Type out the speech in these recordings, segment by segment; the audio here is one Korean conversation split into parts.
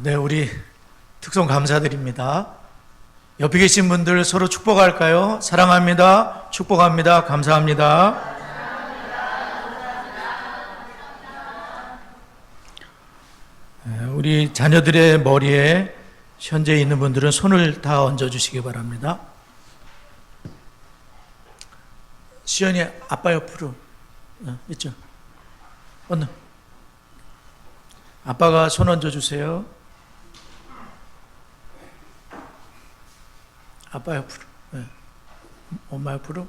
네, 우리 특송 감사드립니다. 옆에 계신 분들 서로 축복할까요? 사랑합니다. 축복합니다. 감사합니다. 우리 자녀들의 머리에 현재 있는 분들은 손을 다 얹어주시기 바랍니다. 시연이 아빠 옆으로 있죠? 언니 아빠가 손 얹어주세요. 아빠 옆으로, 엄마 옆으로.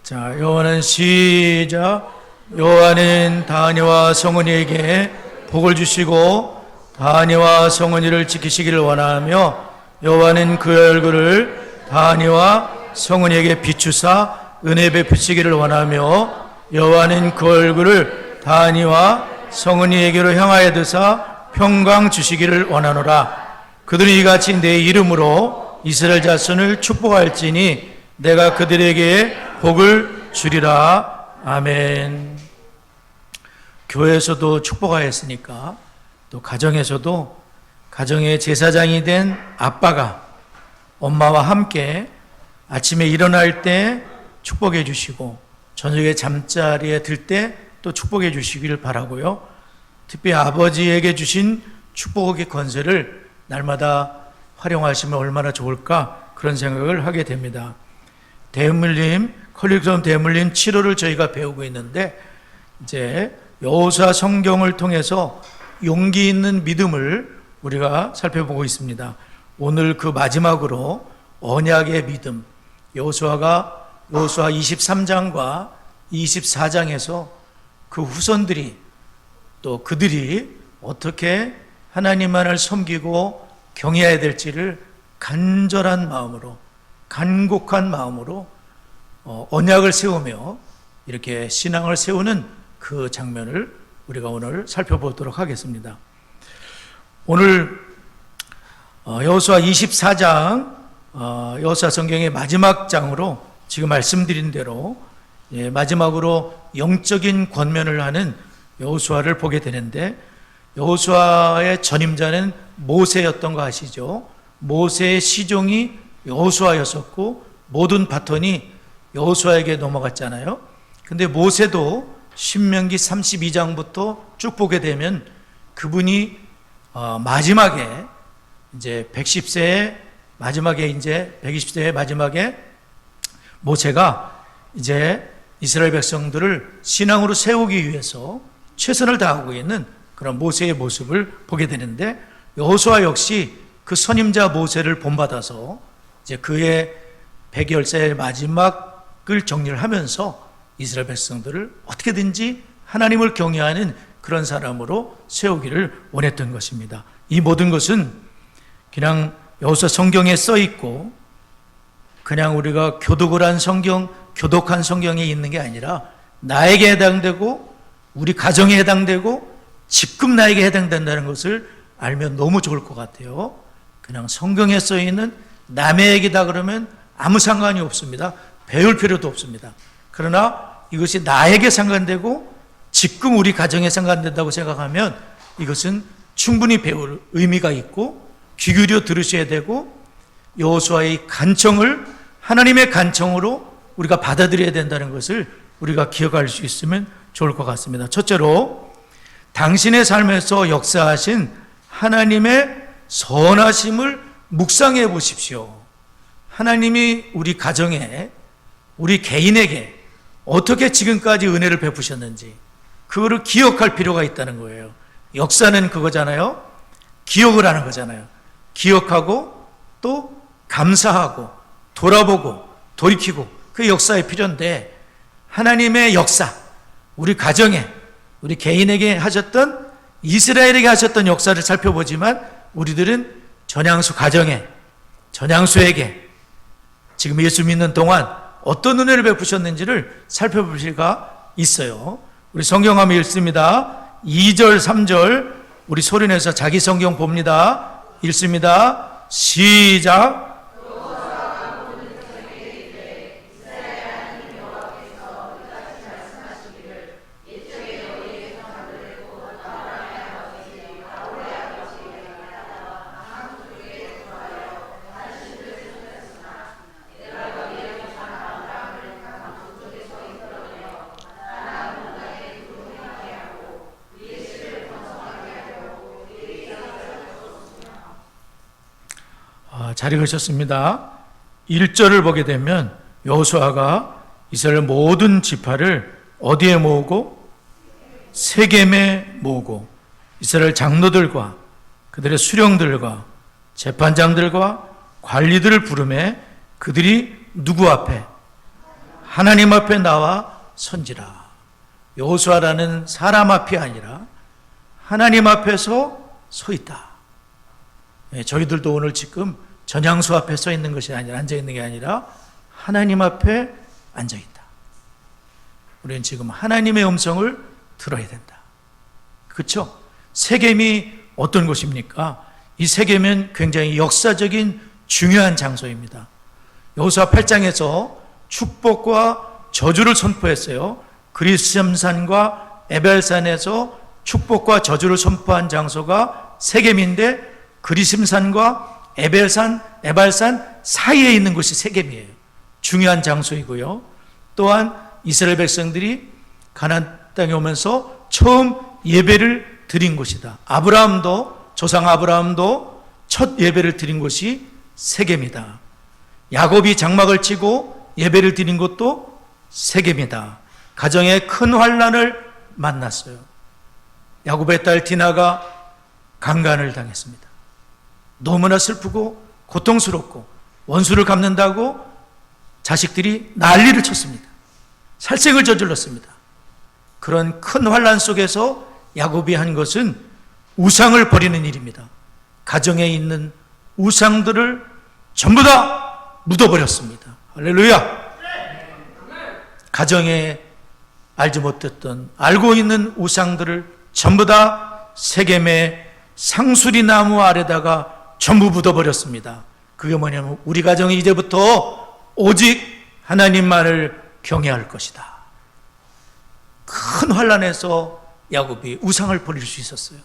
자, 요한은 시작. 요한은 다니와 성은이에게 복을 주시고 다니와 성은이를 지키시기를 원하며 요한은 그의 얼굴을 다니와 성은이에게 비추사 은혜 베푸시기를 원하며 요한은 그 얼굴을 다니와 성은이에게로 향하여 드사 평강 주시기를 원하노라. 그들이 이같이 내 이름으로 이스라엘 자손을 축복할지니 내가 그들에게 복을 주리라. 아멘. 교회에서도 축복하였으니까 또 가정에서도 가정의 제사장이 된 아빠가 엄마와 함께 아침에 일어날 때 축복해 주시고 저녁에 잠자리에 들 때 또 축복해 주시기를 바라고요. 특히 아버지에게 주신 축복의 권세를 날마다 활용하시면 얼마나 좋을까 그런 생각을 하게 됩니다. 대물림, 컬리그전 대물림 7호를 저희가 배우고 있는데 이제 여호수아 성경을 통해서 용기 있는 믿음을 우리가 살펴보고 있습니다. 오늘 그 마지막으로 언약의 믿음, 여호수아 23장과 24장에서 그 후손들이 또 그들이 어떻게 하나님만을 섬기고 경외해야 될지를 간절한 마음으로 간곡한 마음으로 언약을 세우며 이렇게 신앙을 세우는 그 장면을 우리가 오늘 살펴보도록 하겠습니다. 오늘 여호수아 24장 여호수아 성경의 마지막 장으로 지금 말씀드린 대로 마지막으로 영적인 권면을 하는 여호수아를 보게 되는데 여호수아의 전임자는 모세였던 거 아시죠? 모세의 시종이 여호수아였었고 모든 바톤이 여호수아에게 넘어갔잖아요. 근데 모세도 신명기 32장부터 쭉 보게 되면 그분이 마지막에 이제 110세의 마지막에 이제 120세의 마지막에 모세가 이제 이스라엘 백성들을 신앙으로 세우기 위해서 최선을 다하고 있는 그런 모세의 모습을 보게 되는데 여호수아 역시 그 선임자 모세를 본받아서 이제 그의 110세의 마지막을 정리를 하면서 이스라엘 백성들을 어떻게든지 하나님을 경외하는 그런 사람으로 세우기를 원했던 것입니다. 이 모든 것은 그냥 여호수아 성경에 써 있고 그냥 우리가 교독을 한 교독한 성경에 있는 게 아니라 나에게 해당되고 우리 가정에 해당되고 지금 나에게 해당된다는 것을 알면 너무 좋을 것 같아요. 그냥 성경에 써 있는 남의 얘기다 그러면 아무 상관이 없습니다. 배울 필요도 없습니다. 그러나 이것이 나에게 상관되고 지금 우리 가정에 상관된다고 생각하면 이것은 충분히 배울 의미가 있고 귀 기울여 들으셔야 되고 여호수아의 간청을 하나님의 간청으로 우리가 받아들여야 된다는 것을 우리가 기억할 수 있으면 좋을 것 같습니다. 첫째로 당신의 삶에서 역사하신 하나님의 선하심을 묵상해 보십시오. 하나님이 우리 가정에 우리 개인에게 어떻게 지금까지 은혜를 베푸셨는지 그거를 기억할 필요가 있다는 거예요. 역사는 그거잖아요. 기억을 하는 거잖아요. 기억하고 또 감사하고 돌아보고 돌이키고 그 역사에 필요한데 하나님의 역사, 우리 가정에 우리 개인에게 하셨던 이스라엘에게 하셨던 역사를 살펴보지만 우리들은 전향수 가정에 전향수에게 지금 예수 믿는 동안 어떤 은혜를 베푸셨는지를 살펴볼 필요가 있어요. 우리 성경 한번 읽습니다. 2절 3절 우리 소리내서 자기 성경 봅니다. 읽습니다. 시작. 잘 읽으셨습니다. 1절을 보게 되면 여호수아가 이스라엘 모든 지파를 어디에 모으고? 세겜에 모으고 이스라엘 장로들과 그들의 수령들과 재판장들과 관리들을 부르매 그들이 누구 앞에? 하나님 앞에 나와 선지라. 여호수아라는 사람 앞이 아니라 하나님 앞에서 서 있다. 저희들도 오늘 지금 전향수 앞에 서 있는 것이 아니라, 앉아 있는 게 아니라 하나님 앞에 앉아 있다. 우리는 지금 하나님의 음성을 들어야 된다. 그렇죠? 세겜이 어떤 곳입니까? 이 세겜은 굉장히 역사적인 중요한 장소입니다. 여호수아 8장에서 축복과 저주를 선포했어요. 그리심산과 에벨산에서 축복과 저주를 선포한 장소가 세겜인데 그리심산과 에발산 사이에 있는 곳이 세겜이에요. 중요한 장소이고요. 또한 이스라엘 백성들이 가나안 땅에 오면서 처음 예배를 드린 곳이다. 조상 아브라함도 첫 예배를 드린 곳이 세겜이다. 야곱이 장막을 치고 예배를 드린 곳도 세겜이다. 가정에 큰 환난을 만났어요. 야곱의 딸 디나가 강간을 당했습니다. 너무나 슬프고 고통스럽고 원수를 갚는다고 자식들이 난리를 쳤습니다. 살생을 저질렀습니다. 그런 큰 환난 속에서 야곱이 한 것은 우상을 버리는 일입니다. 가정에 있는 우상들을 전부 다 묻어버렸습니다. 할렐루야! 가정에 알지 못했던, 알고 있는 우상들을 전부 다 세겜의 상수리 나무 아래다가 전부 묻어버렸습니다. 그게 뭐냐면 우리 가정이 이제부터 오직 하나님만을 경외할 것이다. 큰 환난에서 야곱이 우상을 버릴 수 있었어요.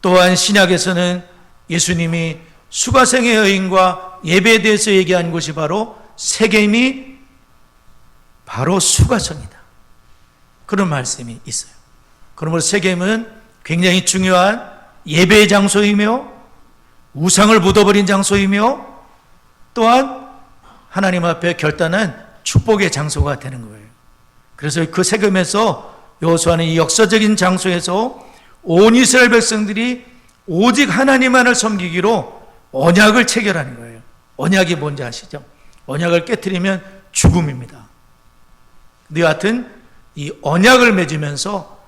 또한 신약에서는 예수님이 수가성의 여인과 예배에 대해서 얘기한 곳이 바로 세겜이 바로 수가성이다. 그런 말씀이 있어요. 그러므로 세겜은 굉장히 중요한 예배의 장소이며 우상을 묻어버린 장소이며 또한 하나님 앞에 결단한 축복의 장소가 되는 거예요. 그래서 그 세겜에서 여호수아는 이 역사적인 장소에서 온 이스라엘 백성들이 오직 하나님만을 섬기기로 언약을 체결하는 거예요. 언약이 뭔지 아시죠? 언약을 깨트리면 죽음입니다. 근데 여하튼 이 언약을 맺으면서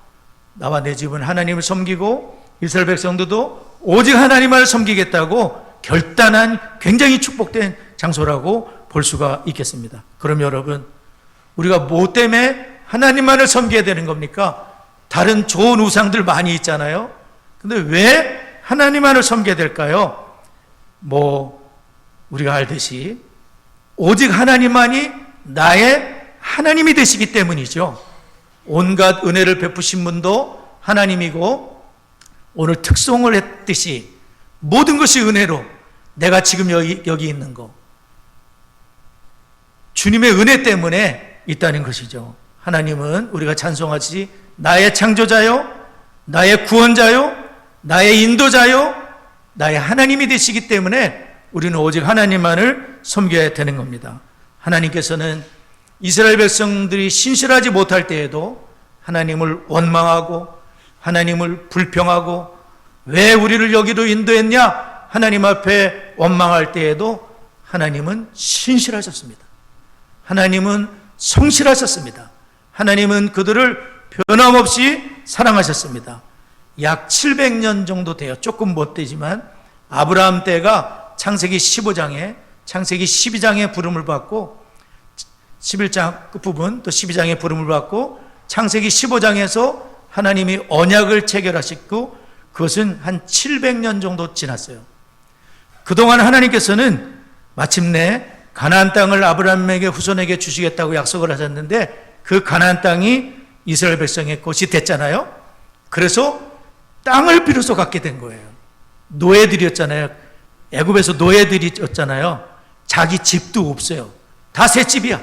나와 내 집은 하나님을 섬기고 이스라엘 백성들도 오직 하나님만을 섬기겠다고 결단한 굉장히 축복된 장소라고 볼 수가 있겠습니다. 그럼 여러분, 우리가 뭐 때문에 하나님만을 섬겨야 되는 겁니까? 다른 좋은 우상들 많이 있잖아요. 근데 왜 하나님만을 섬겨야 될까요? 우리가 알듯이 오직 하나님만이 나의 하나님이 되시기 때문이죠. 온갖 은혜를 베푸신 분도 하나님이고, 오늘 특송을 했듯이 모든 것이 은혜로 내가 지금 여기 있는 거 주님의 은혜 때문에 있다는 것이죠. 하나님은 우리가 찬송하듯이 나의 창조자요, 나의 구원자요, 나의 인도자요, 나의 하나님이 되시기 때문에 우리는 오직 하나님만을 섬겨야 되는 겁니다. 하나님께서는 이스라엘 백성들이 신실하지 못할 때에도 하나님을 원망하고 하나님을 불평하고 왜 우리를 여기로 인도했냐? 하나님 앞에 원망할 때에도 하나님은 신실하셨습니다. 하나님은 성실하셨습니다. 하나님은 그들을 변함없이 사랑하셨습니다. 약 700년 정도 돼요. 조금 못 되지만 아브라함 때가 창세기 15장에 창세기 12장에 부름을 받고 11장 끝부분 또 12장에 부름을 받고 창세기 15장에서 하나님이 언약을 체결하셨고 그것은 한 700년 정도 지났어요. 그동안 하나님께서는 마침내 가나안 땅을 아브라함에게 후손에게 주시겠다고 약속을 하셨는데 그 가나안 땅이 이스라엘 백성의 것이 됐잖아요. 그래서 땅을 비로소 갖게 된 거예요. 노예들이었잖아요. 애굽에서 노예들이었잖아요. 자기 집도 없어요. 다 새 집이야.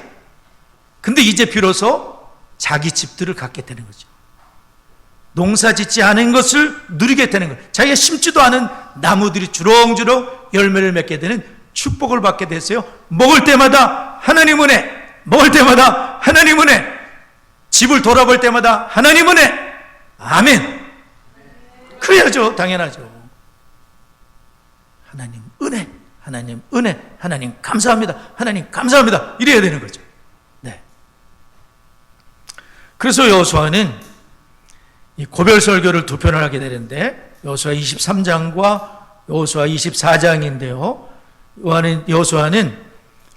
근데 이제 비로소 자기 집들을 갖게 되는 거죠. 농사 짓지 않은 것을 누리게 되는 거예요. 자기가 심지도 않은 나무들이 주렁주렁 열매를 맺게 되는 축복을 받게 됐어요. 먹을 때마다 하나님 은혜, 먹을 때마다 하나님 은혜, 집을 돌아볼 때마다 하나님 은혜. 아멘. 그래야죠. 당연하죠. 하나님 은혜, 하나님 은혜, 하나님 감사합니다, 하나님 감사합니다, 이래야 되는 거죠. 네. 그래서 여호수아는 이 고별 설교를 두 편을 하게 되는데, 여호수아 23장과 여호수아 24장인데요. 여호수아는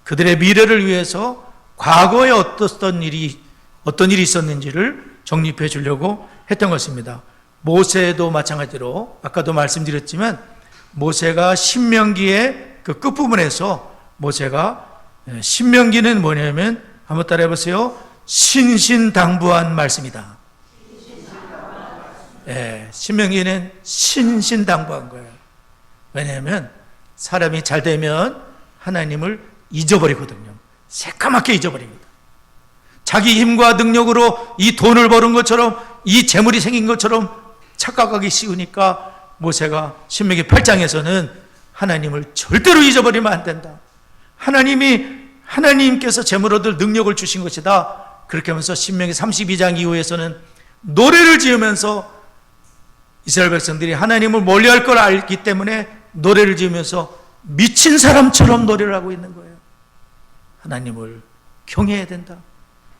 그들의 미래를 위해서 과거에 어떤 일이 있었는지를 정립해 주려고 했던 것입니다. 모세도 마찬가지로 아까도 말씀드렸지만, 모세가 신명기의 그 끝부분에서 모세가, 신명기는 뭐냐면 한번 따라해 보세요. 신신당부한 말씀이다. 신명기는 신신당부한 거예요. 왜냐하면 사람이 잘 되면 하나님을 잊어버리거든요. 새까맣게 잊어버립니다. 자기 힘과 능력으로 이 돈을 버는 것처럼, 이 재물이 생긴 것처럼 착각하기 쉬우니까 모세가 신명기 8장에서는 하나님을 절대로 잊어버리면 안 된다. 하나님께서 재물 얻을 능력을 주신 것이다. 그렇게 하면서 신명기 32장 이후에서는 노래를 지으면서 이스라엘 백성들이 하나님을 멀리할 걸 알기 때문에 노래를 지으면서 미친 사람처럼 노래를 하고 있는 거예요. 하나님을 경외해야 된다.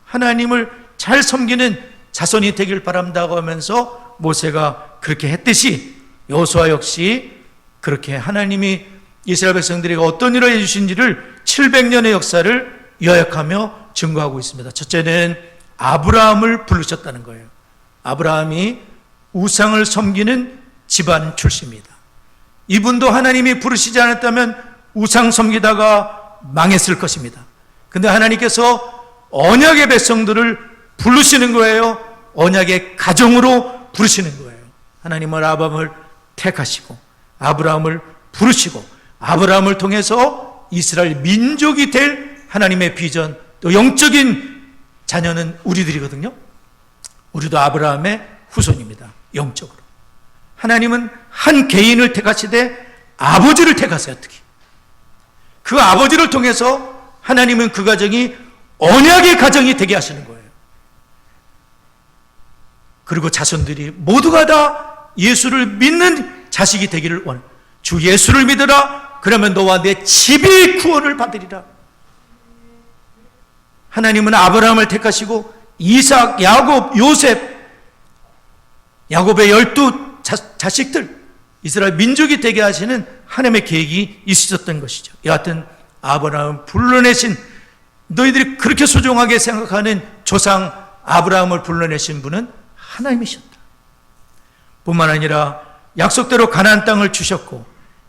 하나님을 잘 섬기는 자손이 되길 바란다고 하면서 모세가 그렇게 했듯이 여호수아 역시 그렇게 하나님이 이스라엘 백성들에게 어떤 일을 해주신지를 700년의 역사를 요약하며 증거하고 있습니다. 첫째는 아브라함을 부르셨다는 거예요. 아브라함이 우상을 섬기는 집안 출신입니다. 이분도 하나님이 부르시지 않았다면 우상 섬기다가 망했을 것입니다. 근데 하나님께서 언약의 백성들을 부르시는 거예요. 언약의 가정으로 부르시는 거예요. 하나님은 아브라함을 택하시고 아브라함을 부르시고 아브라함을 통해서 이스라엘 민족이 될 하나님의 비전, 또 영적인 자녀는 우리들이거든요. 우리도 아브라함의 후손입니다. 영적으로. 하나님은 한 개인을 택하시되 아버지를 택하세요. 특히 그 아버지를 통해서 하나님은 그 가정이 언약의 가정이 되게 하시는 거예요. 그리고 자손들이 모두가 다 예수를 믿는 자식이 되기를 원해요. 주 예수를 믿으라. 그러면 너와 내 집이 구원을 받으리라. 하나님은 아브라함을 택하시고 이삭, 야곱, 요셉, 야곱의 12 자식들, 이스라엘 민족이 되게 하시는 하나님의 계획이 있으셨던 것이죠. 여하튼 아브라함을 불러내신, 너희들이 그렇게 소중하게 생각하는 조상 아브라함을 불러내신 분은 하나님이셨다. 뿐만 아니라 약속대로 가나안 땅을 주셨고,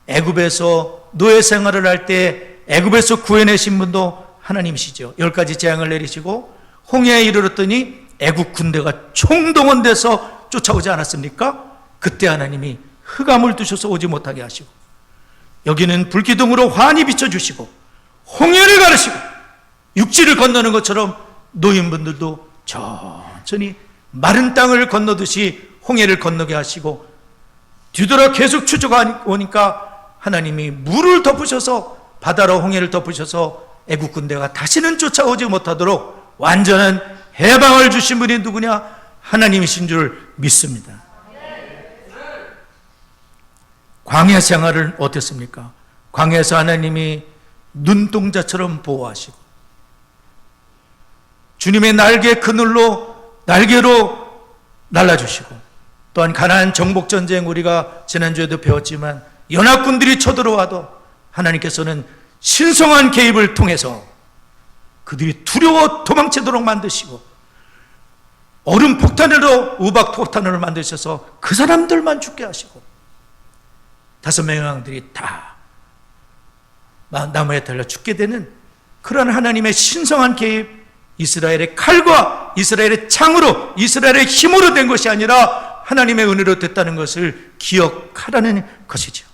애굽에서 노예 생활을 할 때 애굽에서 구해내신 분도 하나님이시죠. 10가지 재앙을 내리시고 홍해에 이르렀더니 애굽 군대가 총동원돼서 쫓아오지 않았습니까? 그때 하나님이 흑암을 두셔서 오지 못하게 하시고, 여기는 불기둥으로 환히 비춰주시고 홍해를 가르시고, 육지를 건너는 것처럼 노인분들도 천천히 마른 땅을 건너듯이 홍해를 건너게 하시고, 뒤돌아 계속 추적하니까 하나님이 물을 덮으셔서, 바다로 홍해를 덮으셔서 애국 군대가 다시는 쫓아오지 못하도록 완전한 해방을 주신 분이 누구냐? 하나님이신 줄 믿습니다. 광야 생활은 어땠습니까? 광야에서 하나님이 눈동자처럼 보호하시고, 주님의 날개 그늘로, 날개로 날라주시고, 또한 가나안 정복전쟁 우리가 지난주에도 배웠지만 연합군들이 쳐들어와도 하나님께서는 신성한 개입을 통해서 그들이 두려워 도망치도록 만드시고, 얼음 폭탄으로 우박 폭탄으로 만드셔서 그 사람들만 죽게 하시고, 5명의 왕들이 다 나무에 달려 죽게 되는 그런 하나님의 신성한 개입, 이스라엘의 칼과 이스라엘의 창으로, 이스라엘의 힘으로 된 것이 아니라 하나님의 은혜로 됐다는 것을 기억하라는 것이죠.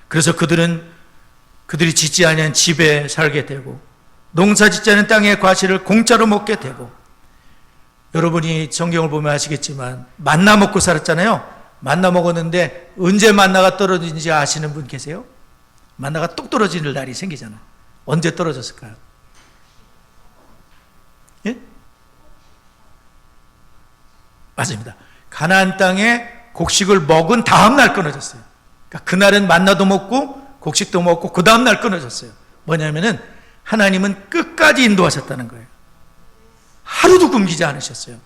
그래서 그들이 짓지 아니한 집에 살게 되고, 농사 짓지 않은 땅의 과실을 공짜로 먹게 되고, 여러분이 성경을 보면 아시겠지만 만나 먹고 살았잖아요. 만나 먹었는데 언제 만나가 떨어진지 아시는 분 계세요? 만나가 뚝 떨어지는 날이 생기잖아요. 언제 떨어졌을까요? 예? 맞습니다. 가나안 땅에 곡식을 먹은 다음 날 끊어졌어요. 그러니까 그날은 만나도 먹고 곡식도 먹고 그 다음 날 끊어졌어요. 뭐냐면은 하나님은 끝까지 인도하셨다는 거예요. 하루도 굶기지 않으셨어요.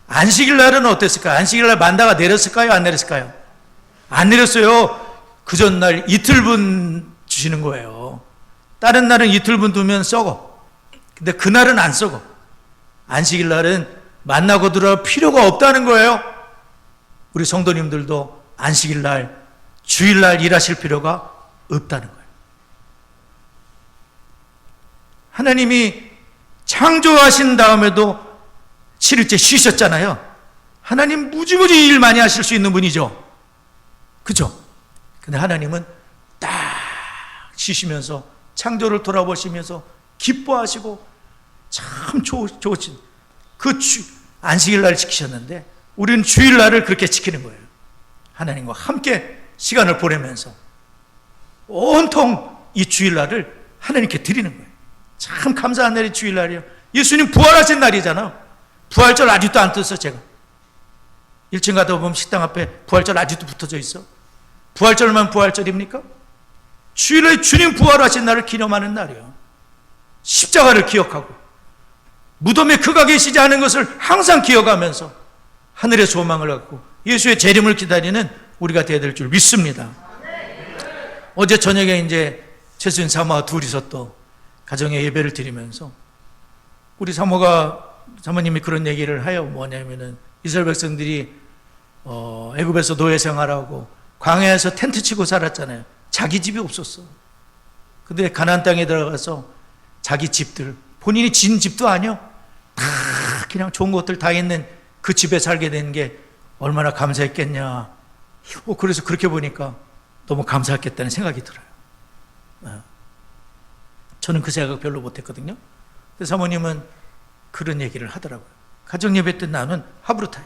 안식일 날은 어땠을까요? 안식일 날 만나가 내렸을까요? 안 내렸을까요? 안 내렸어요. 그 전날 이틀분 주시는 거예요. 다른 날은 이틀분 두면 썩어. 근데 그날은 안 썩어. 안식일 날은 만나고 들어갈 필요가 없다는 거예요. 우리 성도님들도 안식일 날, 주일 날 일하실 필요가 없다는 거예요. 하나님이 창조하신 다음에도 7일째 쉬셨잖아요. 하나님 무지무지 일 많이 하실 수 있는 분이죠. 그죠? 근데 하나님은 딱 쉬시면서 창조를 돌아보시면서 기뻐하시고 참 좋으신 그 안식일날 지키셨는데 우리는 주일날을 그렇게 지키는 거예요. 하나님과 함께 시간을 보내면서 온통 이 주일날을 하나님께 드리는 거예요. 참 감사한 날이 주일날이에요. 예수님 부활하신 날이잖아요. 부활절 아직도 안 떴어. 제가 1층 가다 보면 식당 앞에 부활절 아직도 붙어져 있어. 부활절만 부활절입니까? 주일날 주님 부활하신 날을 기념하는 날이에요. 십자가를 기억하고 무덤에 그가 계시지 않은 것을 항상 기억하면서 하늘의 소망을 갖고 예수의 재림을 기다리는 우리가 되어야 될 줄 믿습니다. 어제 저녁에 이제 최수인 사모와 둘이서 또 가정의 예배를 드리면서 우리 사모님이 그런 얘기를 해요. 뭐냐면은 이스라엘 백성들이 애굽에서 노예 생활하고 광야에서 텐트 치고 살았잖아요. 자기 집이 없었어. 근데 가나안 땅에 들어가서 자기 집들, 본인이 진 집도 아니요. 다 그냥 좋은 것들 다 있는 그 집에 살게 된 게 얼마나 감사했겠냐. 그래서 그렇게 보니까 너무 감사했겠다는 생각이 들어요. 저는 그 생각 별로 못했거든요. 근데 사모님은 그런 얘기를 하더라고요. 가정예배 때 나는 하브루타요.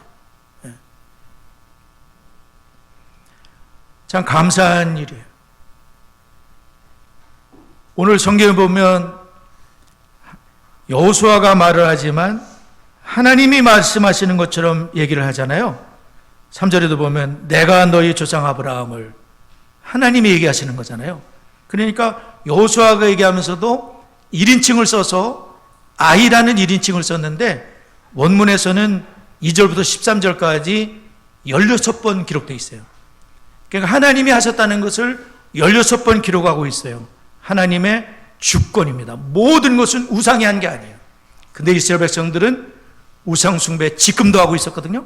참 감사한 일이에요. 오늘 성경에 보면 여호수아가 말을 하지만 하나님이 말씀하시는 것처럼 얘기를 하잖아요. 3절에도 보면 내가 너희 조상 아브라함을 하나님이 얘기하시는 거잖아요. 그러니까 여호수아가 얘기하면서도 1인칭을 써서 아이라는 1인칭을 썼는데 원문에서는 2절부터 13절까지 16번 기록되어 있어요. 그러니까 하나님이 하셨다는 것을 16번 기록하고 있어요. 하나님의 주권입니다. 모든 것은 우상이 한 게 아니에요. 근데 이스라엘 백성들은 우상 숭배 지금도 하고 있었거든요.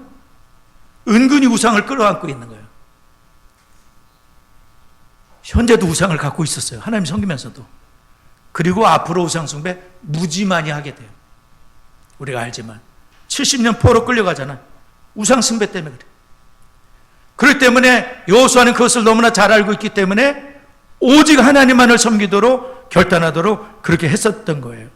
은근히 우상을 끌어안고 있는 거예요. 현재도 우상을 갖고 있었어요. 하나님 섬기면서도. 그리고 앞으로 우상 숭배 무지 많이 하게 돼요. 우리가 알지만 70년 포로 끌려가잖아. 우상 숭배 때문에 그래. 그렇기 때문에 여호수아는 그것을 너무나 잘 알고 있기 때문에 오직 하나님만을 섬기도록 결단하도록 그렇게 했었던 거예요.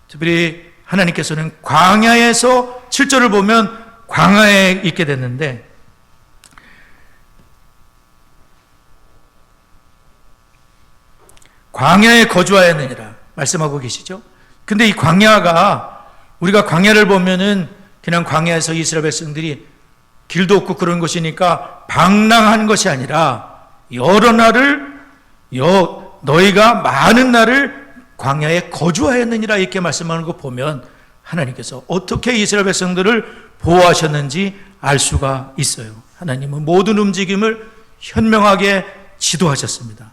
특별히 하나님께서는 광야에서 7절을 보면 광야에 있게 됐는데 광야에 거주하였느니라 말씀하고 계시죠. 근데 이 광야가 우리가 광야를 보면은 그냥 광야에서 이스라엘 백성들이 길도 없고 그런 곳이니까 방랑한 것이 아니라 여러 날을 너희가 많은 날을 광야에 거주하였느니라 이렇게 말씀하는 거 보면 하나님께서 어떻게 이스라엘 백성들을 보호하셨는지 알 수가 있어요. 하나님은 모든 움직임을 현명하게 지도하셨습니다.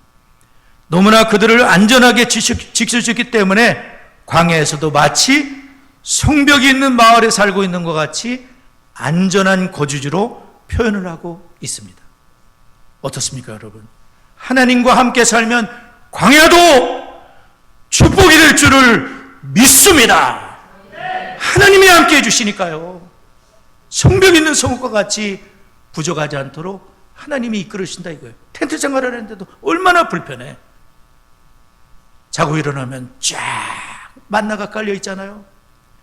너무나 그들을 안전하게 지켜주셨기 때문에 광야에서도 마치 성벽이 있는 마을에 살고 있는 것 같이 안전한 거주지로 표현을 하고 있습니다. 어떻습니까, 여러분? 하나님과 함께 살면 광야도 축복이 될 줄을 믿습니다. 하나님이 함께 해주시니까요. 성벽 있는 성읍과 같이 부족하지 않도록 하나님이 이끌으신다 이거예요. 텐트 생활을 하는데도 얼마나 불편해. 자고 일어나면 쫙 만나가 깔려 있잖아요.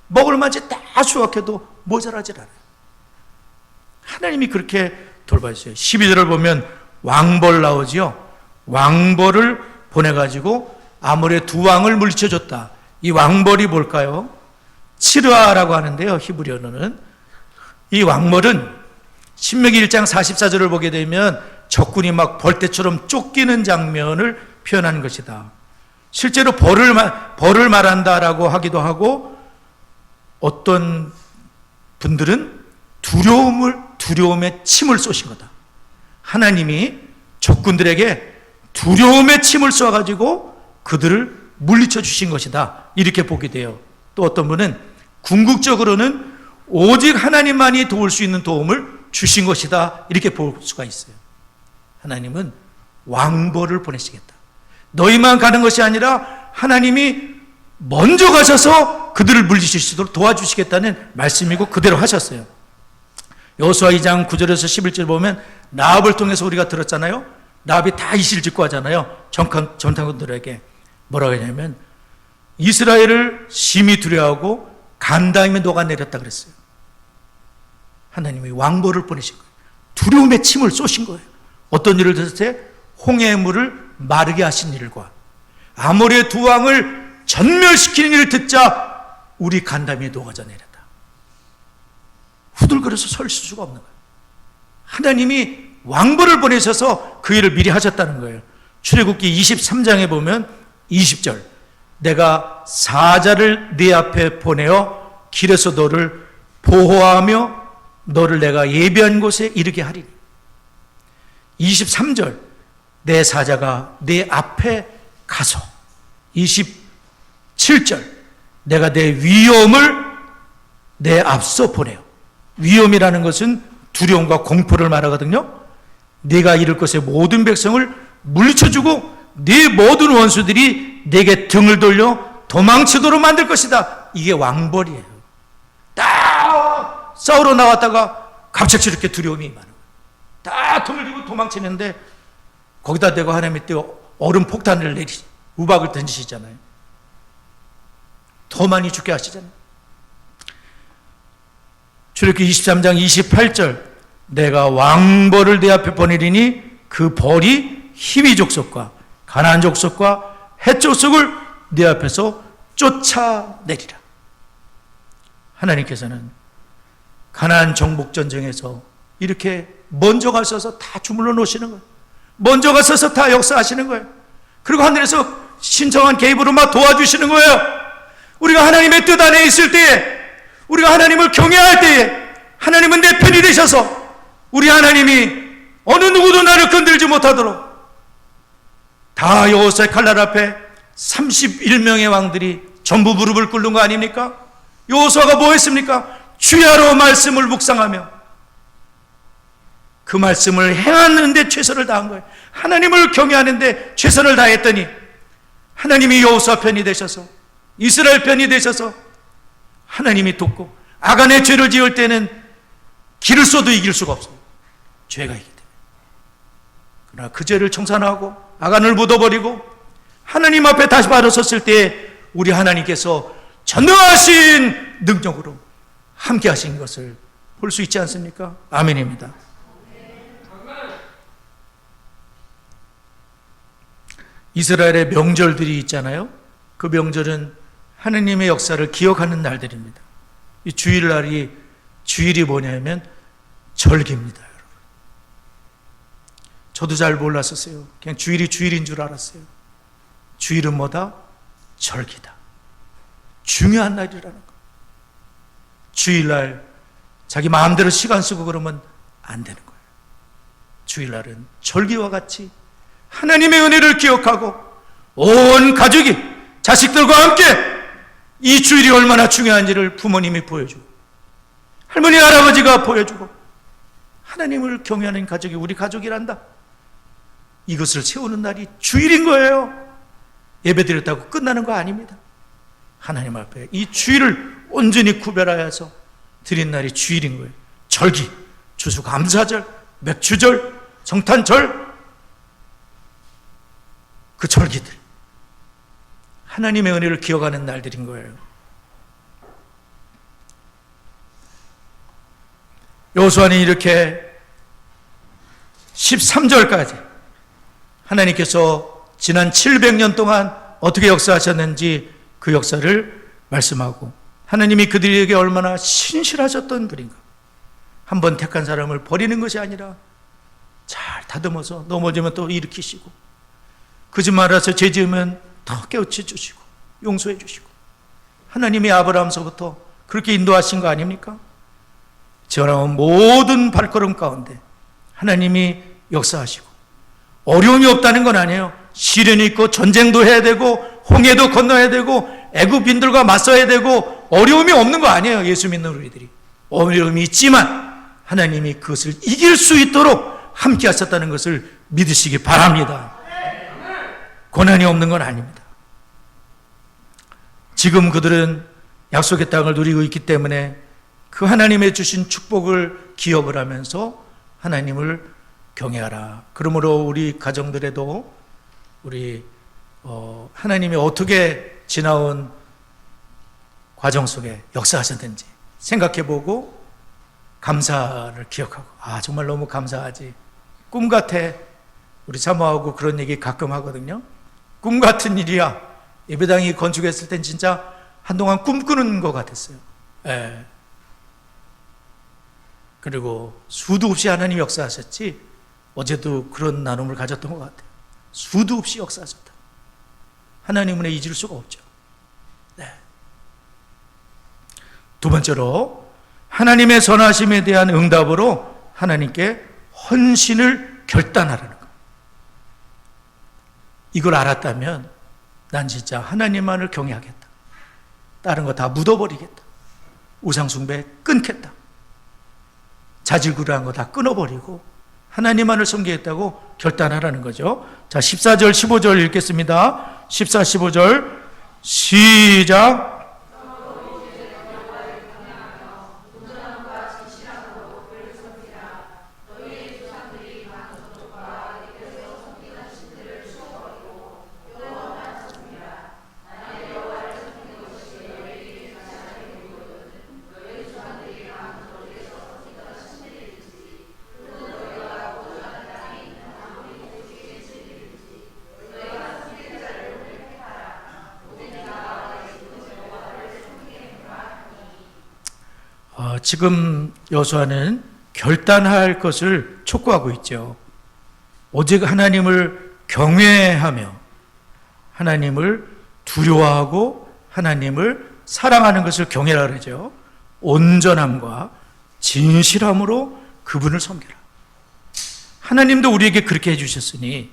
먹을 만치 딱 다 수확해도 모자라질 않아요. 하나님이 그렇게 돌봐주세요. 12절을 보면 왕벌 나오지요. 왕벌을 보내가지고 아모레 두 왕을 물리쳐줬다. 이 왕벌이 뭘까요? 치르아라고 하는데요, 히브리어로는. 이 왕벌은 신명기 1장 44절을 보게 되면 적군이 막 벌떼처럼 쫓기는 장면을 표현하는 것이다. 실제로 벌을 말한다라고 하기도 하고, 어떤 분들은 두려움의 침을 쏘신 거다. 하나님이 적군들에게 두려움의 침을 쏘아가지고 그들을 물리쳐 주신 것이다, 이렇게 보게 돼요. 또 어떤 분은 궁극적으로는 오직 하나님만이 도울 수 있는 도움을 주신 것이다, 이렇게 볼 수가 있어요. 하나님은 왕벌을 보내시겠다. 너희만 가는 것이 아니라 하나님이 먼저 가셔서 그들을 물리칠 수 있도록 도와주시겠다는 말씀이고 그대로 하셨어요. 여호수아 2장 9절에서 11절 보면 라합을 통해서 우리가 들었잖아요. 라합이 다 이실 짓고 하잖아요. 전탄군들에게 뭐라고 하냐면 이스라엘을 심히 두려워하고 간다임에 녹아내렸다 그랬어요. 하나님이 왕벌을 보내신 거예요. 두려움의 침을 쏘신 거예요. 어떤 일을 했을 때 홍해의 물을 마르게 하신 일과 아모레 두 왕을 전멸시키는 일을 듣자 우리 간담이 녹아져 내렸다. 후들거려서 설 수가 없는 거예요. 하나님이 왕벌을 보내셔서 그 일을 미리 하셨다는 거예요. 출애굽기 23장에 보면 20절, 내가 사자를 네 앞에 보내어 길에서 너를 보호하며 너를 내가 예비한 곳에 이르게 하리니. 23절, 내 사자가 네 앞에 가서. 27절, 내가 내 위엄을 내 앞서 보내요. 위엄이라는 것은 두려움과 공포를 말하거든요. 네가 이룰 것의 모든 백성을 물리쳐주고 네 모든 원수들이 내게 등을 돌려 도망치도록 만들 것이다. 이게 왕벌이에요. 딱 싸우러 나왔다가 갑자기 이렇게 두려움이 임하는 거예요. 딱 등을 들고 도망치는데 거기다 대고 하나님이 또 얼음 폭탄을 우박을 던지시잖아요. 더 많이 죽게 하시잖아요. 출애굽기 23장 28절, 내가 왕벌을 내 앞에 보내리니 그 벌이 히위 족속과 가나안 족속과 헷 족속을 내 앞에서 쫓아내리라. 하나님께서는 가나안 정복 전쟁에서 이렇게 먼저 가셔서 다 주물러 놓으시는 거예요. 먼저 가셔서 다 역사하시는 거예요. 그리고 하늘에서 신성한 개입으로 막 도와주시는 거예요. 우리가 하나님의 뜻 안에 있을 때에, 우리가 하나님을 경외할 때에 하나님은 내 편이 되셔서 우리 하나님이 어느 누구도 나를 건들지 못하도록 다 여호수아의 칼날 앞에 31명의 왕들이 전부 무릎을 꿇는 거 아닙니까? 여호수아가 뭐 했습니까? 주야로 말씀을 묵상하며 그 말씀을 행하는데 최선을 다한 거예요. 하나님을 경외하는데 최선을 다했더니 하나님이 여호수아 편이 되셔서 이스라엘 편이 되셔서 하나님이 돕고, 아간의 죄를 지을 때는 길을 쏘도 이길 수가 없어요. 죄가 있기 때문에. 그러나 그 죄를 청산하고 아간을 묻어버리고 하나님 앞에 다시 바로 섰을 때 우리 하나님께서 전능하신 능력으로 함께 하신 것을 볼 수 있지 않습니까? 아멘입니다. 이스라엘의 명절들이 있잖아요. 그 명절은 하느님의 역사를 기억하는 날들입니다. 이 주일이 뭐냐면 절기입니다, 여러분. 저도 잘 몰랐었어요. 그냥 주일이 주일인 줄 알았어요. 주일은 뭐다? 절기다. 중요한 날이라는 거. 주일날 자기 마음대로 시간 쓰고 그러면 안 되는 거예요. 주일날은 절기와 같이 하나님의 은혜를 기억하고 온 가족이 자식들과 함께 이 주일이 얼마나 중요한지를 부모님이 보여주고 할머니 할아버지가 보여주고 하나님을 경외하는 가족이 우리 가족이란다, 이것을 세우는 날이 주일인 거예요. 예배드렸다고 끝나는 거 아닙니다. 하나님 앞에 이 주일을 온전히 구별하여서 드린 날이 주일인 거예요. 절기, 추수감사절, 맥주절, 성탄절, 그 절기들, 하나님의 은혜를 기억하는 날들인 거예요. 여호수아는 이렇게 13절까지 하나님께서 지난 700년 동안 어떻게 역사하셨는지 그 역사를 말씀하고, 하나님이 그들에게 얼마나 신실하셨던 분인가. 한번 택한 사람을 버리는 것이 아니라 잘 다듬어서 넘어지면 또 일으키시고, 거짓말해서 죄 지으면 더 깨우쳐 주시고 용서해 주시고, 하나님이 아브라함서부터 그렇게 인도하신 거 아닙니까? 지어나온 모든 발걸음 가운데 하나님이 역사하시고, 어려움이 없다는 건 아니에요. 시련이 있고 전쟁도 해야 되고 홍해도 건너야 되고 애굽인들과 맞서야 되고 어려움이 없는 거 아니에요. 예수 믿는 우리들이 어려움이 있지만 하나님이 그것을 이길 수 있도록 함께 하셨다는 것을 믿으시기 바랍니다. 고난이 없는 건 아닙니다. 지금 그들은 약속의 땅을 누리고 있기 때문에 그 하나님의 주신 축복을 기억을 하면서 하나님을 경외하라. 그러므로 우리 가정들에도 우리 하나님이 어떻게 지나온 과정 속에 역사하셨는지 생각해보고 감사를 기억하고, 정말 너무 감사하지, 꿈 같아. 우리 사모하고 그런 얘기 가끔 하거든요. 꿈 같은 일이야. 예배당이 건축했을 땐 진짜 한동안 꿈꾸는 것 같았어요. 예. 그리고 수도 없이 하나님이 역사하셨지, 어제도 그런 나눔을 가졌던 것 같아요. 수도 없이 역사하셨다. 하나님은 잊을 수가 없죠. 네. 두 번째로, 하나님의 선하심에 대한 응답으로 하나님께 헌신을 결단하라는 것. 이걸 알았다면 난 진짜 하나님만을 경외하겠다. 다른 거 다 묻어버리겠다. 우상숭배 끊겠다. 자질구레한 거 다 끊어버리고 하나님만을 섬기겠다고 결단하라는 거죠. 자, 14절 15절 읽겠습니다. 14, 15절 시작. 지금 여호수아는 결단할 것을 촉구하고 있죠. 오직 하나님을 경외하며 하나님을 두려워하고 하나님을 사랑하는 것을 경외라 그러죠. 온전함과 진실함으로 그분을 섬기라. 하나님도 우리에게 그렇게 해주셨으니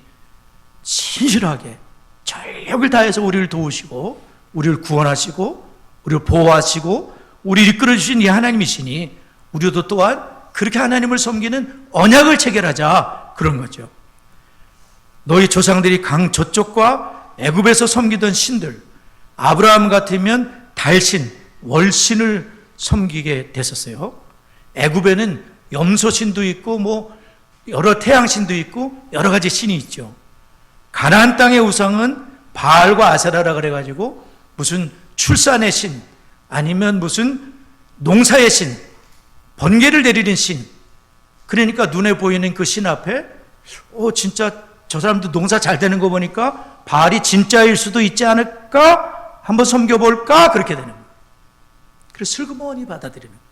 진실하게 전력을 다해서 우리를 도우시고 우리를 구원하시고 우리를 보호하시고 우리를 이끌어주신 이 하나님이시니 우리도 또한 그렇게 하나님을 섬기는 언약을 체결하자, 그런 거죠. 너희 조상들이 강 저쪽과 애굽에서 섬기던 신들, 아브라함 같으면 달신, 월신을 섬기게 됐었어요. 애굽에는 염소신도 있고 여러 태양신도 있고 여러 가지 신이 있죠. 가나안 땅의 우상은 바알과 아세라라 그래가지고 무슨 출산의 신, 아니면 무슨 농사의 신, 번개를 내리는 신, 그러니까 눈에 보이는 그 신 앞에 진짜 저 사람도 농사 잘 되는 거 보니까 바알이 진짜일 수도 있지 않을까? 한번 섬겨볼까? 그렇게 되는 거예요. 그래서 슬그머니 받아들이는 거예요.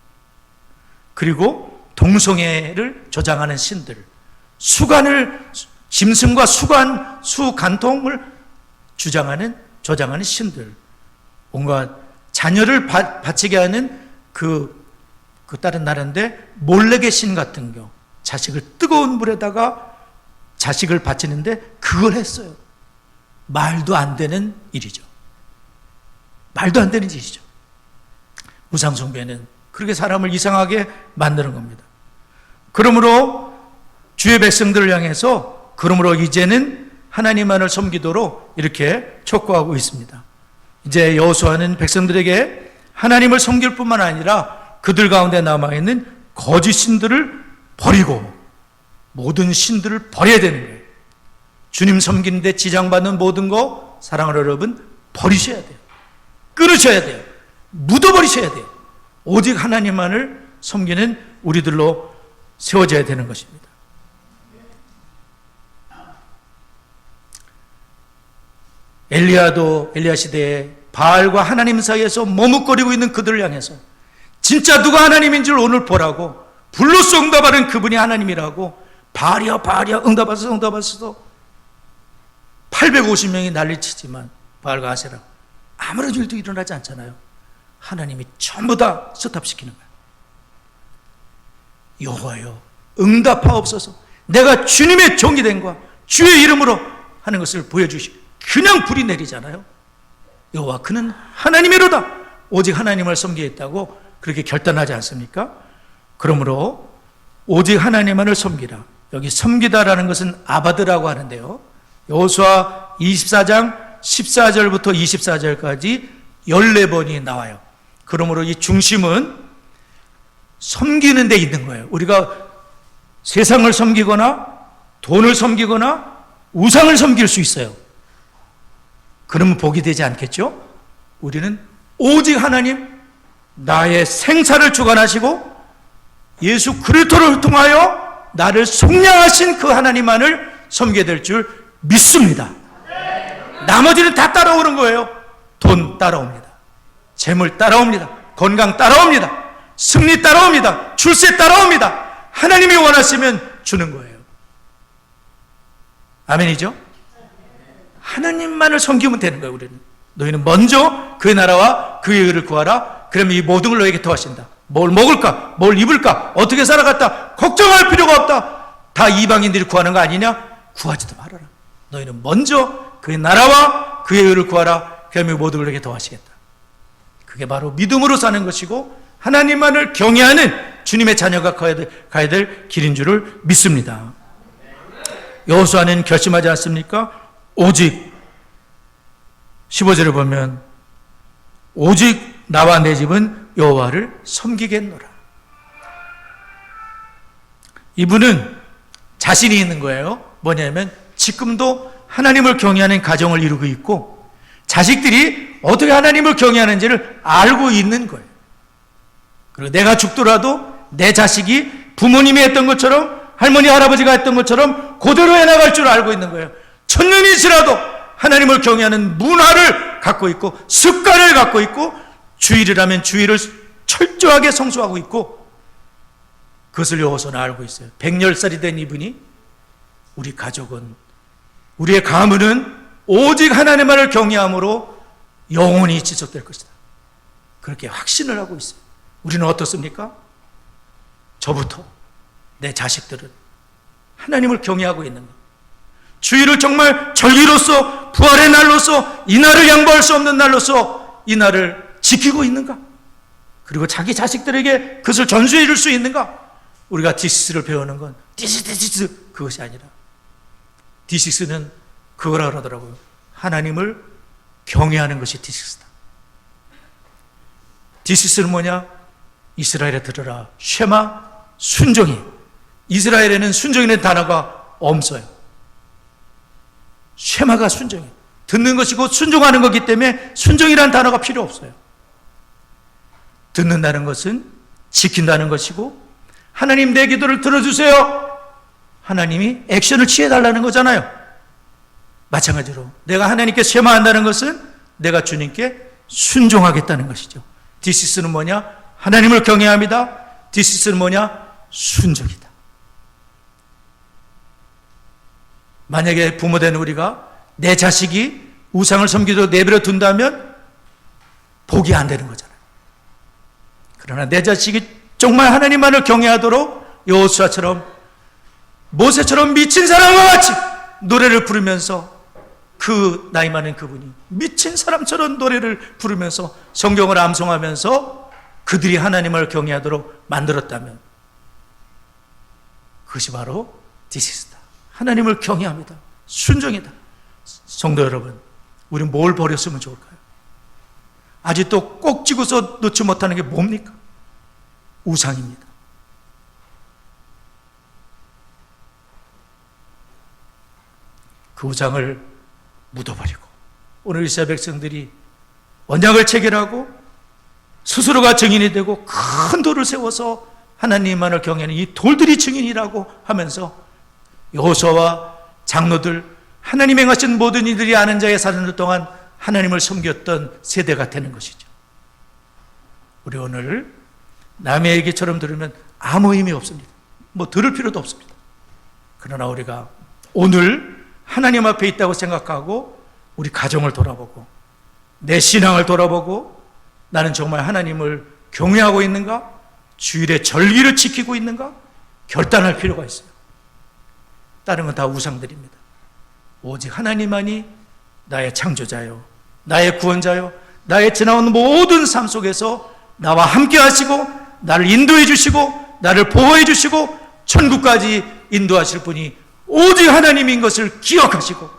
그리고 동성애를 조장하는 신들, 짐승과 수간통을 조장하는 신들, 뭔가 자녀를 바치게 하는 그 다른 나라인데 몰렉의 신 같은 경우, 자식을 뜨거운 물에다가 자식을 바치는데 그걸 했어요. 말도 안 되는 일이죠. 말도 안 되는 일이죠. 우상숭배는 그렇게 사람을 이상하게 만드는 겁니다. 그러므로 주의 백성들을 향해서 그러므로 이제는 하나님만을 섬기도록 이렇게 촉구하고 있습니다. 이제 여호수아는 백성들에게 하나님을 섬길 뿐만 아니라 그들 가운데 남아있는 거짓 신들을 버리고 모든 신들을 버려야 되는 거예요. 주님 섬기는데 지장받는 모든 거, 사랑하는 여러분, 버리셔야 돼요. 끊으셔야 돼요. 묻어버리셔야 돼요. 오직 하나님만을 섬기는 우리들로 세워져야 되는 것입니다. 엘리야 시대에 바알과 하나님 사이에서 머뭇거리고 있는 그들을 향해서 진짜 누가 하나님인 줄 오늘 보라고 불로써 응답하는 그분이 하나님이라고 바알이야 응답하소서 850명이 난리치지만 바알과 아세라 아무런 일도 일어나지 않잖아요. 하나님이 전부 다 스탑시키는 거예요. 여호와여 응답하옵소서. 내가 주님의 종이 된 거 주의 이름으로 하는 것을 보여주시고 그냥 불이 내리잖아요. 여호와 그는 하나님이로다. 오직 하나님을 섬기겠다고 그렇게 결단하지 않습니까? 그러므로 오직 하나님만을 섬기라. 여기 섬기다라는 것은 아바드라고 하는데요. 여호수아 24장 14절부터 24절까지 14번이 나와요. 그러므로 이 중심은 섬기는 데 있는 거예요. 우리가 세상을 섬기거나 돈을 섬기거나 우상을 섬길 수 있어요. 그러면 복이 되지 않겠죠? 우리는 오직 하나님, 나의 생사를 주관하시고 예수 그리스도를 통하여 나를 속량하신 그 하나님만을 섬기게 될 줄 믿습니다. 나머지는 다 따라오는 거예요. 돈 따라옵니다. 재물 따라옵니다. 건강 따라옵니다. 승리 따라옵니다. 출세 따라옵니다. 하나님이 원하시면 주는 거예요. 아멘이죠? 하나님만을 섬기면 되는 거예요. 우리는 너희는 먼저 그의 나라와 그의 의를 구하라. 그러면 이 모든 걸 너에게 더하신다. 뭘 먹을까? 뭘 입을까? 어떻게 살아갔다? 걱정할 필요가 없다. 다 이방인들이 구하는 거 아니냐? 구하지도 말아라. 너희는 먼저 그의 나라와 그의 의를 구하라. 그러면 모든 걸 너에게 더하시겠다. 그게 바로 믿음으로 사는 것이고 하나님만을 경외하는 주님의 자녀가 가야 될 길인 줄을 믿습니다. 여호수아는 결심하지 않습니까? 오직 15절을 보면 오직 나와 내 집은 여호와를 섬기겠노라. 이분은 자신이 있는 거예요. 뭐냐면 지금도 하나님을 경외하는 가정을 이루고 있고 자식들이 어떻게 하나님을 경외하는지를 알고 있는 거예요. 그리고 내가 죽더라도 내 자식이 부모님이 했던 것처럼 할머니 할아버지가 했던 것처럼 그대로 해나갈 줄 알고 있는 거예요. 천년이 지나도 하나님을 경외하는 문화를 갖고 있고 습관을 갖고 있고 주일을 하면 주일을 철저하게 성수하고 있고 그것을 여호수아는 알고 있어요. 100살이 된 이분이 우리 가족은 우리의 가문은 오직 하나님만을 경외함으로 영원히 지속될 것이다. 그렇게 확신을 하고 있어요. 우리는 어떻습니까? 저부터 내 자식들은 하나님을 경외하고 있는 것. 주일을 정말 절기로서 부활의 날로서 이 날을 양보할 수 없는 날로서 이 날을 지키고 있는가? 그리고 자기 자식들에게 그것을 전수해 줄 수 있는가? 우리가 디시스를 배우는 건 디시스 그것이 아니라 디시스는 그거라 그러더라고요. 하나님을 경외하는 것이 디시스다. 디시스는 뭐냐? 이스라엘에 들으라 쉐마 순종이. 이스라엘에는 순종이라는 단어가 없어요. 쉐마가 순종이에요. 듣는 것이고 순종하는 거기 때문에 순종이라는 단어가 필요 없어요. 듣는다는 것은 지킨다는 것이고 하나님 내 기도를 들어주세요. 하나님이 액션을 취해달라는 거잖아요. 마찬가지로 내가 하나님께 쉐마한다는 것은 내가 주님께 순종하겠다는 것이죠. 디시스는 뭐냐? 하나님을 경외합니다. 디시스는 뭐냐? 순종이다. 만약에 부모된 우리가 내 자식이 우상을 섬기도록 내버려 둔다면 복이 안 되는 거잖아요. 그러나 내 자식이 정말 하나님만을 경외하도록 여호수아처럼 모세처럼 미친 사람과 같이 노래를 부르면서 그 나이 많은 그분이 미친 사람처럼 노래를 부르면서 성경을 암송하면서 그들이 하나님을 경외하도록 만들었다면 그것이 바로 디시스다. 하나님을 경외합니다. 순종이다. 성도 여러분, 우리 뭘 버렸으면 좋을까요? 아직도 꼭 쥐고서 놓지 못하는 게 뭡니까? 우상입니다. 그 우상을 묻어버리고 오늘 이스라엘 백성들이 언약을 체결하고 스스로가 증인이 되고 큰 돌을 세워서 하나님만을 경외하는 이 돌들이 증인이라고 하면서 여호수아와 장로들, 하나님 행하신 모든 이들이 아는 자의 4년들 동안 하나님을 섬겼던 세대가 되는 것이죠. 우리 오늘 남의 얘기처럼 들으면 아무 의미 없습니다. 뭐 들을 필요도 없습니다. 그러나 우리가 오늘 하나님 앞에 있다고 생각하고 우리 가정을 돌아보고 내 신앙을 돌아보고 나는 정말 하나님을 경외하고 있는가? 주일의 절기를 지키고 있는가? 결단할 필요가 있어요. 다른 건 다 우상들입니다. 오직 하나님만이 나의 창조자요, 나의 구원자요, 나의 지나온 모든 삶 속에서 나와 함께 하시고 나를 인도해 주시고 나를 보호해 주시고 천국까지 인도하실 분이 오직 하나님인 것을 기억하시고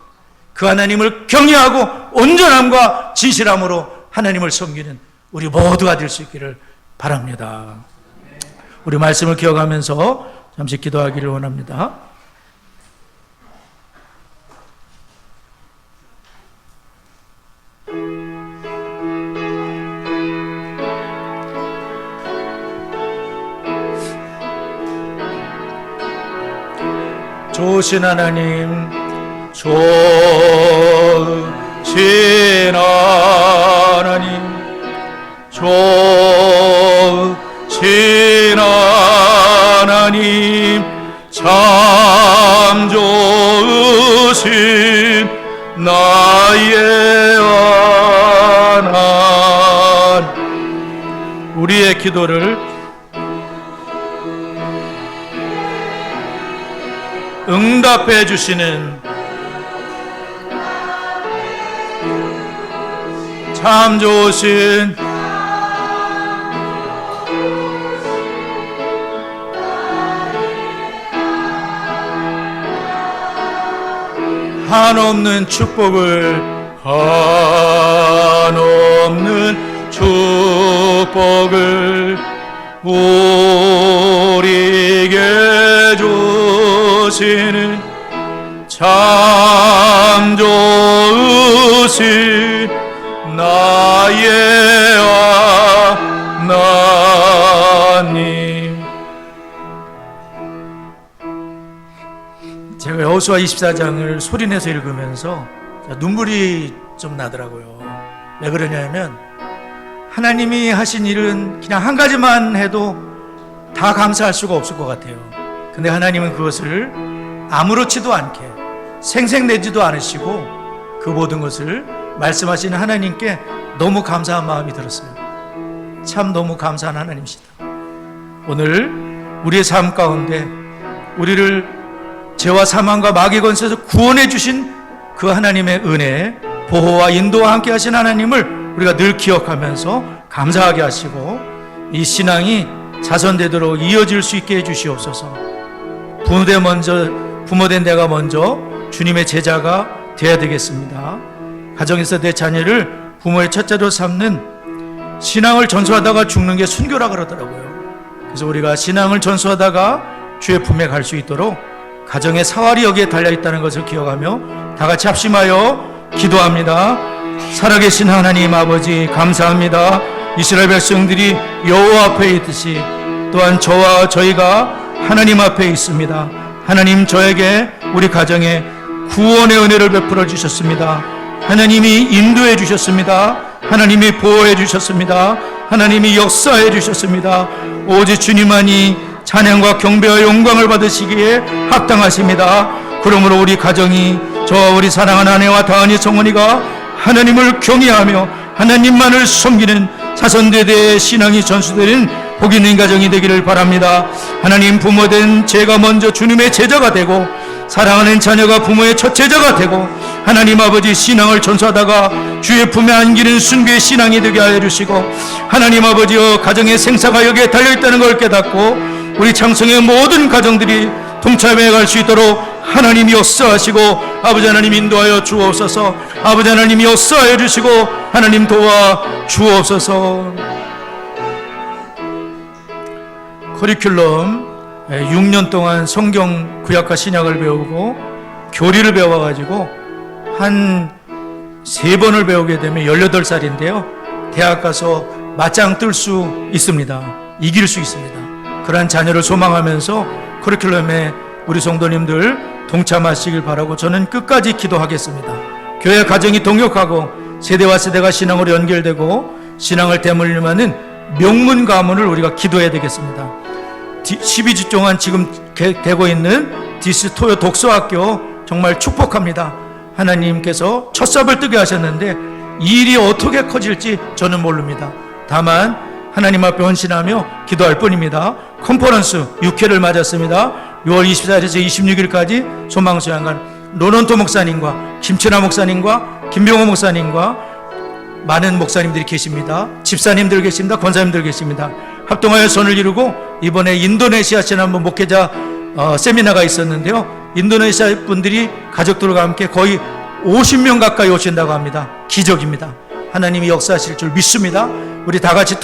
그 하나님을 경외하고 온전함과 진실함으로 하나님을 섬기는 우리 모두가 될 수 있기를 바랍니다. 우리 말씀을 기억하면서 잠시 기도하기를 원합니다. 좋으신 하나님, 좋으신 하나님, 좋으신 하나님, 참 좋으신 나의 하나님. 우리의 기도를 응답해 주시는 참 좋으신 한없는 축복을 한없는 축복을 우리에게 주시는 참 좋으신 나의 하나님. 제가 여호수아 24장을 소리내서 읽으면서 눈물이 좀 나더라고요. 왜 그러냐면 하나님이 하신 일은 그냥 한 가지만 해도 다 감사할 수가 없을 것 같아요. 근데 하나님은 그것을 아무렇지도 않게 생색내지도 않으시고 그 모든 것을 말씀하시는 하나님께 너무 감사한 마음이 들었어요. 참 너무 감사한 하나님이시다. 오늘 우리의 삶 가운데 우리를 죄와 사망과 마귀 권세에서 구원해 주신 그 하나님의 은혜, 보호와 인도와 함께 하신 하나님을 우리가 늘 기억하면서 감사하게 하시고 이 신앙이 자선되도록 이어질 수 있게 해주시옵소서. 부모된 내가 먼저 주님의 제자가 되어야 되겠습니다. 가정에서 내 자녀를 부모의 첫째로 삼는 신앙을 전수하다가 죽는 게 순교라 그러더라고요. 그래서 우리가 신앙을 전수하다가 주의 품에 갈 수 있도록 가정의 사활이 여기에 달려있다는 것을 기억하며 다 같이 합심하여 기도합니다. 살아계신 하나님 아버지 감사합니다. 이스라엘 백성들이 여호와 앞에 있듯이 또한 저와 저희가 하나님 앞에 있습니다. 하나님 저에게 우리 가정에 구원의 은혜를 베풀어 주셨습니다. 하나님이 인도해 주셨습니다. 하나님이 보호해 주셨습니다. 하나님이 역사해 주셨습니다. 오직 주님만이 찬양과 경배와 영광을 받으시기에 합당하십니다. 그러므로 우리 가정이 저와 우리 사랑하는 아내와 다은이 성원이가 하나님을 경외하며 하나님만을 섬기는 자손대대의 신앙이 전수되는 복 있는 가정이 되기를 바랍니다. 하나님 부모된 제가 먼저 주님의 제자가 되고 사랑하는 자녀가 부모의 첫 제자가 되고 하나님 아버지 신앙을 전수하다가 주의 품에 안기는 순교의 신앙이 되게 하여 주시고 하나님 아버지여 가정의 생사가 여기에 달려있다는 걸 깨닫고 우리 창성의 모든 가정들이 동참해 갈 수 있도록 하나님이 역사하시고 아버지 하나님 인도하여 주옵소서. 아버지 하나님이 역사하여 주시고 하나님 도와 주옵소서. 커리큘럼 6년 동안 성경 구약과 신약을 배우고 교리를 배워가지고 한 3번을 배우게 되면 18살인데요 대학 가서 맞짱 뜰 수 있습니다. 이길 수 있습니다. 그러한 자녀를 소망하면서 커리큘럼에 우리 성도님들 동참하시길 바라고 저는 끝까지 기도하겠습니다. 교회 가정이 동역하고 세대와 세대가 신앙으로 연결되고 신앙을 대물림하는 명문 가문을 우리가 기도해야 되겠습니다. 12주 동안 지금 되고 있는 디스토요 독서학교 정말 축복합니다. 하나님께서 첫삽을 뜨게 하셨는데 이 일이 어떻게 커질지 저는 모릅니다. 다만 하나님 앞에 헌신하며 기도할 뿐입니다. 컨퍼런스 6회를 맞았습니다. 6월 24일에서 26일까지 소망수양관 로넌토 목사님과 김천하 목사님과 김병호 목사님과 많은 목사님들이 계십니다. 집사님들 계십니다. 권사님들 계십니다. 합동하여 손을 이루고 이번에 인도네시아 지난번 목회자 세미나가 있었는데요. 인도네시아 분들이 가족들과 함께 거의 50명 가까이 오신다고 합니다. 기적입니다. 하나님이 역사하실 줄 믿습니다. 우리 다 같이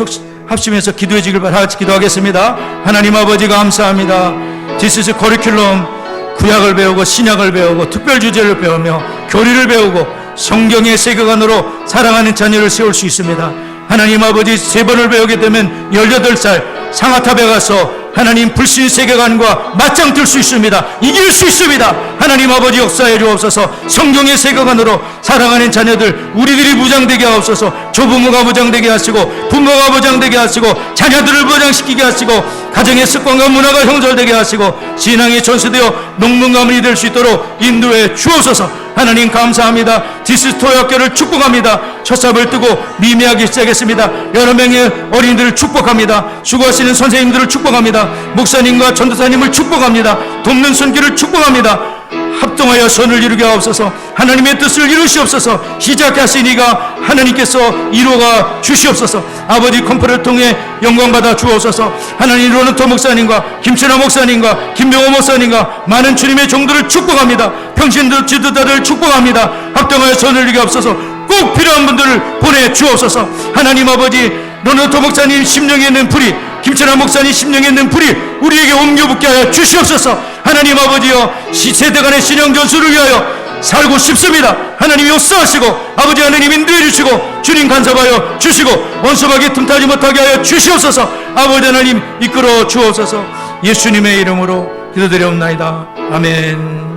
합심해서 기도해 주길 바라. 같이 기도하겠습니다. 하나님 아버지 감사합니다. 디스스 커리큘럼 구약을 배우고 신약을 배우고 특별 주제를 배우며 교리를 배우고 성경의 세계관으로 사랑하는 자녀를 세울 수 있습니다. 하나님 아버지 3번을 배우게 되면 18살 상하탑에 가서 하나님 불신 세계관과 맞짱 뜰 수 있습니다. 이길 수 있습니다. 하나님 아버지 역사해 주옵소서. 성경의 세계관으로 사랑하는 자녀들 우리들이 무장되게 하옵소서. 조부모가 무장되게 하시고 부모가 무장되게 하시고 자녀들을 무장시키게 하시고 가정의 습관과 문화가 형성되게 하시고 신앙이 전수되어 농문가문이 될 수 있도록 인도해 주옵소서. 하나님 감사합니다. 디스토학교를 축복합니다. 첫삽을 뜨고 미미하기 시작했습니다. 여러 명의 어린이들을 축복합니다. 수고하시는 선생님들을 축복합니다. 목사님과 전도사님을 축복합니다. 돕는 손길을 축복합니다. 합동하여 선을 이루게 하옵소서. 하나님의 뜻을 이루시옵소서. 시작하신 이가 하나님께서 이루어가 주시옵소서. 아버지 컨퍼를 통해 영광받아 주옵소서. 하나님 로넌토 목사님과 김천하 목사님과 김병호 목사님과 많은 주님의 종들을 축복합니다. 평신도 지도자들 축복합니다. 합동하여 선을 이루게 하옵소서. 꼭 필요한 분들을 보내주옵소서. 하나님 아버지 로넌토 목사님 심령에 있는 불이 김천하 목사님 심령에 있는 불이 우리에게 옮겨붙게 하여 주시옵소서. 하나님 아버지여 세대 간의 신앙 전수를 위하여 살고 싶습니다. 하나님이 역사하시고 아버지 하나님 인도해 주시고 주님 간섭하여 주시고 원수박이 틈타지 못하게 하여 주시옵소서. 아버지 하나님 이끌어 주옵소서. 예수님의 이름으로 기도드리옵나이다. 아멘.